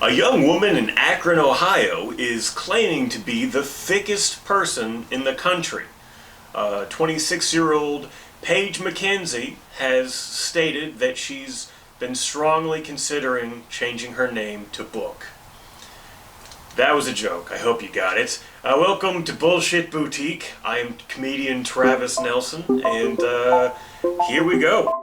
A young woman in Akron, Ohio is claiming to be the thickest person in the country. 26-year-old Paige McKenzie has stated that she's been strongly considering changing her name to Book. That was a joke. I hope you got it. Welcome to Bullshit Boutique. I am comedian Travis Nelson, and here we go.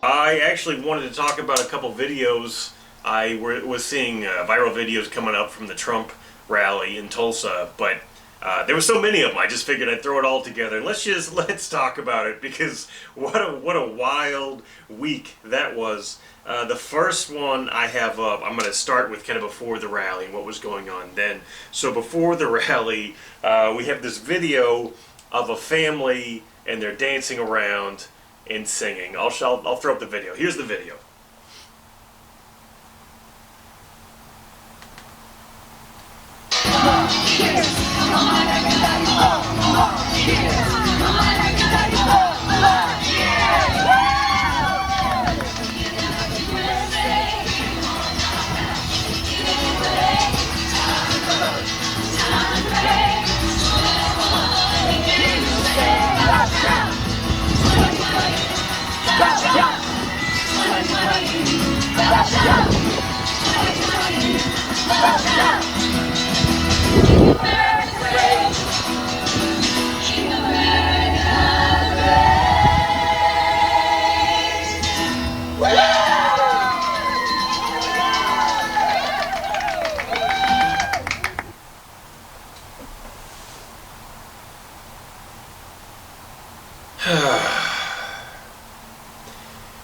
I actually wanted to talk about a couple videos. I was seeing viral videos coming up from the Trump rally in Tulsa, but there were so many of them, I just figured I'd throw it all together. And let's talk about it, because what a wild week that was. The first one I have up, I'm going to start with kind of before the rally and what was going on then. So before the rally, we have this video of a family and they're dancing around and singing. I'll throw up the video. Here's the video.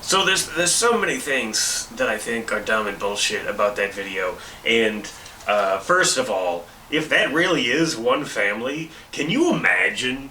So there's so many things that I think are dumb and bullshit about that video. And first of all, if that really is one family, can you imagine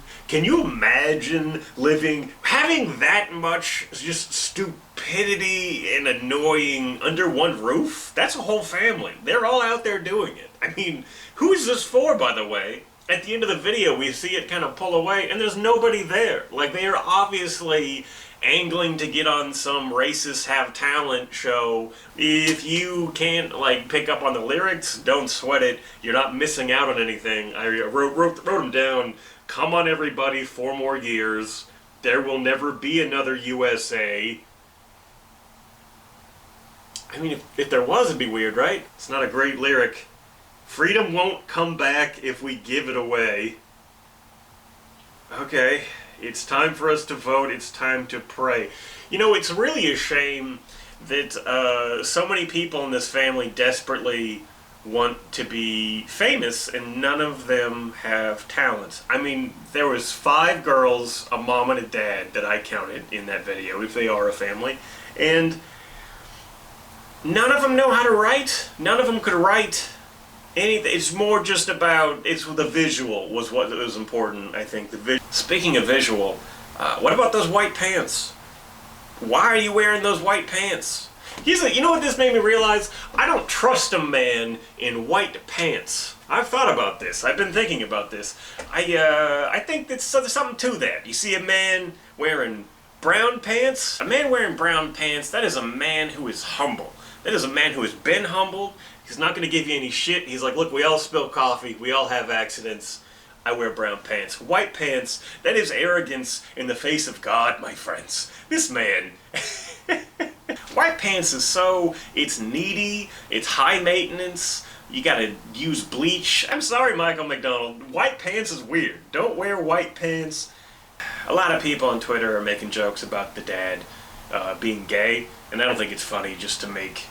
having that much just stupidity and annoying under one roof? That's a whole family. They're all out there doing it. I mean, who is this for, by the way? At the end of the video, we see it kind of pull away, and there's nobody there. Like, they are obviously angling to get on some racist have talent show. If you can't like pick up on the lyrics, don't sweat it. You're not missing out on anything. I wrote them down. Come on everybody, 4 more years. There will never be another USA. I mean, if there was, it'd be weird, right? It's not a great lyric. Freedom won't come back if we give it away. Okay. It's time for us to vote. It's time to pray. You know, it's really a shame that so many people in this family desperately want to be famous and none of them have talent. I mean, there was 5 girls, a mom and a dad that I counted in that video, if they are a family, and none of them know how to write. None of them could write anything. It's more just about, it's the visual was what was important, I think. Speaking of visual, what about those white pants? Why are you wearing those white pants? You know what this made me realize? I don't trust a man in white pants. I've thought about this. I've been thinking about this. I think there's something to that. You see a man wearing brown pants? A man wearing brown pants, that is a man who is humble. That is a man who has been humbled. He's not going to give you any shit. He's like, look, we all spill coffee. We all have accidents. I wear brown pants. White pants, that is arrogance in the face of God, my friends. This man. White pants is it's needy, it's high maintenance. You got to use bleach. I'm sorry, Michael McDonald. White pants is weird. Don't wear white pants. A lot of people on Twitter are making jokes about the dad being gay, and I don't think it's funny just to make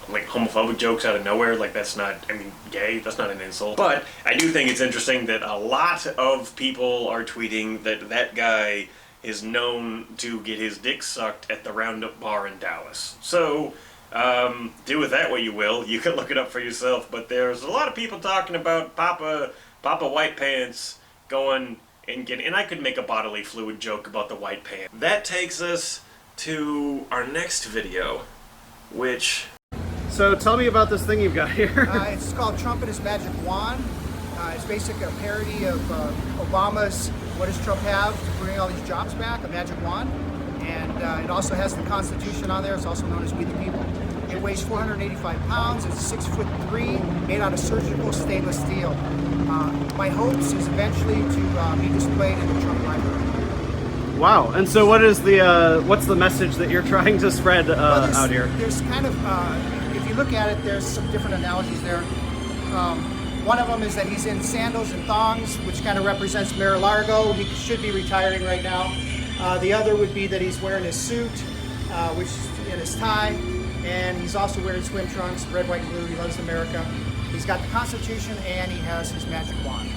like homophobic jokes out of nowhere. Like, that's not, I mean, gay, that's not an insult. But I do think it's interesting that a lot of people are tweeting that that guy is known to get his dick sucked at the Roundup bar in Dallas. So do with that what you will. You can look it up for yourself. But there's a lot of people talking about Papa White Pants going and getting, and I could make a bodily fluid joke about the white pants. That takes us to our next video, which... So tell me about this thing you've got here. It's called Trump and His Magic Wand. It's basically a parody of Obama's what does Trump have to bring all these jobs back? A magic wand. And it also has the Constitution on there. It's also known as We the People. It weighs 485 pounds. It's 6'3", made out of surgical stainless steel. My hopes is eventually to be displayed in the Trump Library. Wow. And so what is the what's the message that you're trying to spread out here? There's kind of, if you look at it, there's some different analogies there. One of them is that he's in sandals and thongs, which kind of represents Mar-a-Lago. He should be retiring right now. The other would be that he's wearing his suit, which is in his tie, and he's also wearing swim trunks, red, white, and blue. He loves America. He's got the Constitution, and he has his magic wand.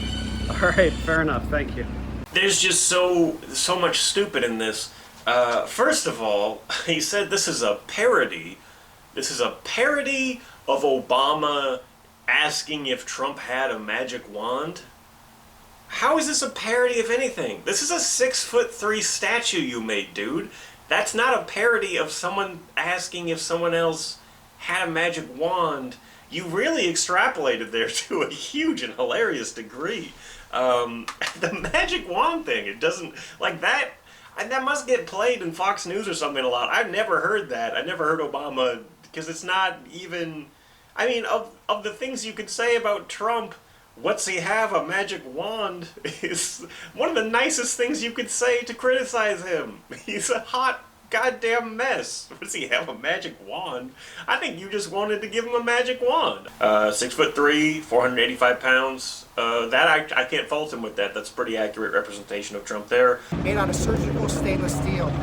All right, fair enough. Thank you. There's just so much stupid in this. First of all, he said this is a parody. This is a parody of Obama asking if Trump had a magic wand. How is this a parody of anything? This is a 6'3" statue you made, dude. That's not a parody of someone asking if someone else had a magic wand. You really extrapolated there to a huge and hilarious degree. The magic wand thing, it doesn't, like that, that must get played in Fox News or something a lot. I've never heard that. I've never heard Obama, because it's not even, I mean, of the things you could say about Trump, what's he have, a magic wand, is one of the nicest things you could say to criticize him. He's a hot goddamn mess. What does he have, a magic wand? I think you just wanted to give him a magic wand. 6'3", 485 pounds. That I can't fault him with that. That's a pretty accurate representation of Trump there. Made out of surgical stainless steel.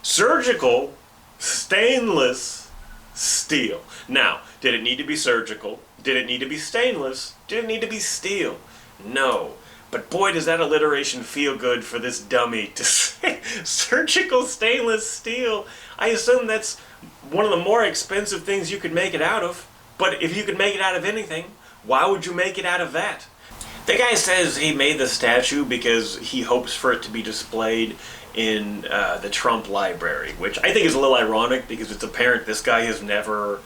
Surgical stainless steel. Now, did it need to be surgical? Did it need to be stainless? Did it need to be steel? No. But boy, does that alliteration feel good for this dummy to say surgical stainless steel. I assume that's one of the more expensive things you could make it out of. But if you could make it out of anything, why would you make it out of that? The guy says he made the statue because he hopes for it to be displayed in the Trump Library, which I think is a little ironic because it's apparent this guy has never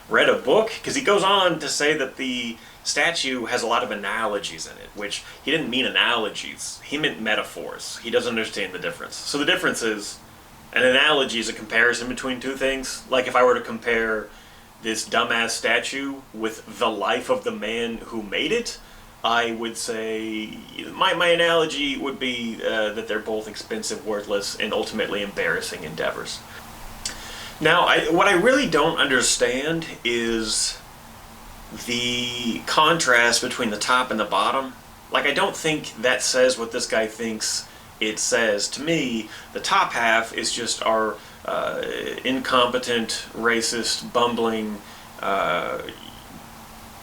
read a book, because he goes on to say that the statue has a lot of analogies in it, which he didn't mean analogies, he meant metaphors. He doesn't understand the difference. So the difference is, an analogy is a comparison between two things. Like if I were to compare this dumbass statue with the life of the man who made it, I would say, my analogy would be that they're both expensive, worthless, and ultimately embarrassing endeavors. Now, what I really don't understand is the contrast between the top and the bottom. Like, I don't think that says what this guy thinks it says. To me, the top half is just our incompetent, racist, bumbling,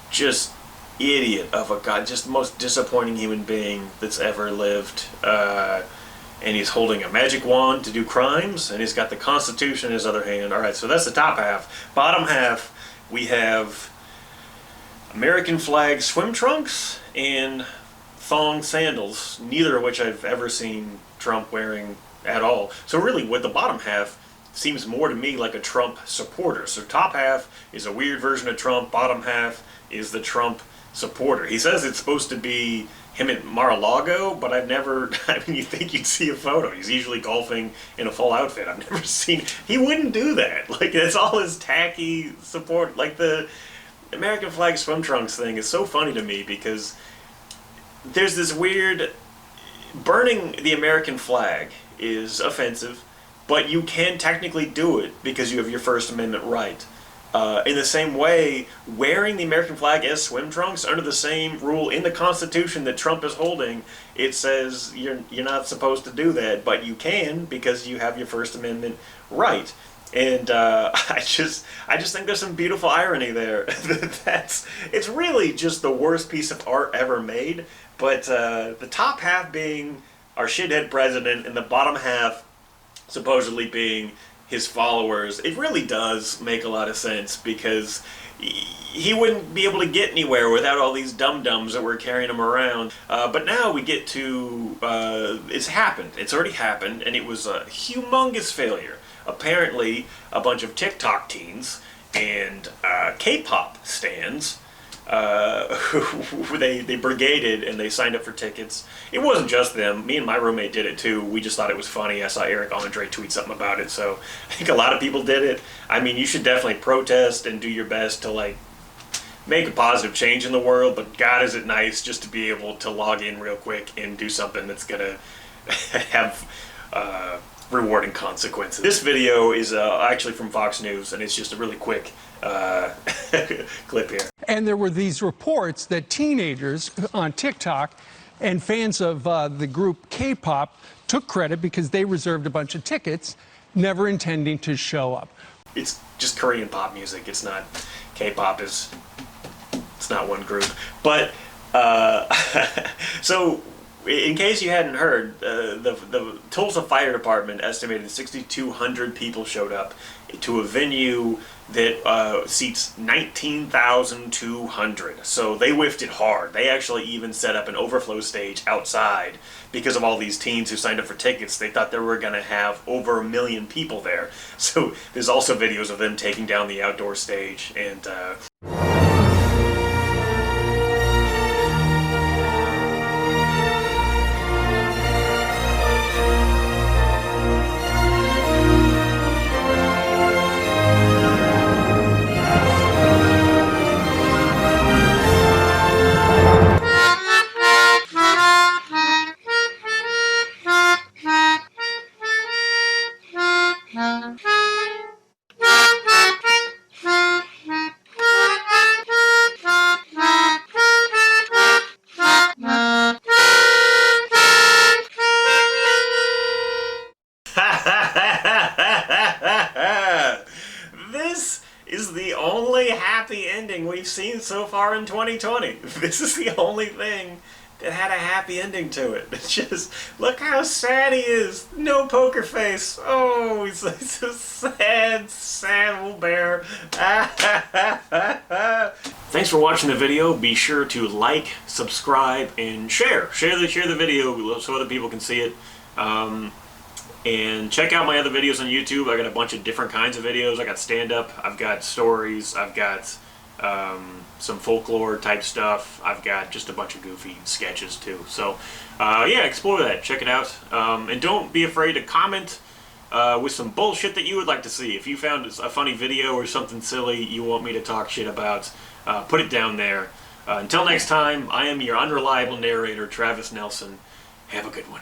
just idiot of a guy, just the most disappointing human being that's ever lived. And he's holding a magic wand to do crimes, and he's got the Constitution in his other hand. All right, so that's the top half. Bottom half, we have American flag swim trunks and thong sandals, neither of which I've ever seen Trump wearing at all. So really, what the bottom half seems more to me like a Trump supporter. So top half is a weird version of Trump, bottom half is the Trump supporter. He says it's supposed to be him at Mar-a-Lago, but I've never, I mean, you think you'd see a photo. He's usually golfing in a full outfit. I've never seen, he wouldn't do that. Like, that's all his tacky support. Like, the American flag swim trunks thing is so funny to me because there's this weird, burning the American flag is offensive, but you can technically do it because you have your First Amendment right. In the same way, wearing the American flag as swim trunks under the same rule in the Constitution that Trump is holding, it says you're not supposed to do that, but you can because you have your First Amendment right. And I just think there's some beautiful irony there. It's really just the worst piece of art ever made. But the top half being our shithead president, and the bottom half supposedly being his followers, it really does make a lot of sense because he wouldn't be able to get anywhere without all these dum-dums that were carrying him around. But now we get to, it's happened. It's already happened, and it was a humongous failure. Apparently, a bunch of TikTok teens and K-pop stans who they brigaded and they signed up for tickets. It wasn't just them. Me and my roommate did it too. We just thought it was funny. I saw Eric Andre tweet something about it, so I think a lot of people did it. I mean, you should definitely protest and do your best to like make a positive change in the world, but God, is it nice just to be able to log in real quick and do something that's gonna have rewarding consequences. This video is actually from Fox News, and it's just a really quick clip here. And there were these reports that teenagers on TikTok and fans of the group K-pop took credit because they reserved a bunch of tickets, never intending to show up. It's just Korean pop music. It's not K-pop. It's not one group. But so, in case you hadn't heard, the Tulsa Fire Department estimated 6,200 people showed up to a venue that seats 19,200. So they whiffed it hard. They actually even set up an overflow stage outside because of all these teens who signed up for tickets. They thought they were going to have over 1 million people there. So there's also videos of them taking down the outdoor stage and this is the only happy ending we've seen so far in 2020. This is the only thing that had a happy ending to it. It's just, look how sad he is. No poker face. Oh, he's a sad, sad little bear. Thanks for watching the video. Be sure to like, subscribe, and share. Share the video so other people can see it. And check out my other videos on YouTube. I got a bunch of different kinds of videos. I got stand-up, I've got stories, I've got some folklore type stuff. I've got just a bunch of goofy sketches too. So yeah, explore that, check it out. And don't be afraid to comment with some bullshit that you would like to see. If you found a funny video or something silly you want me to talk shit about, put it down there. Until next time, I am your unreliable narrator, Travis Nelson. Have a good one.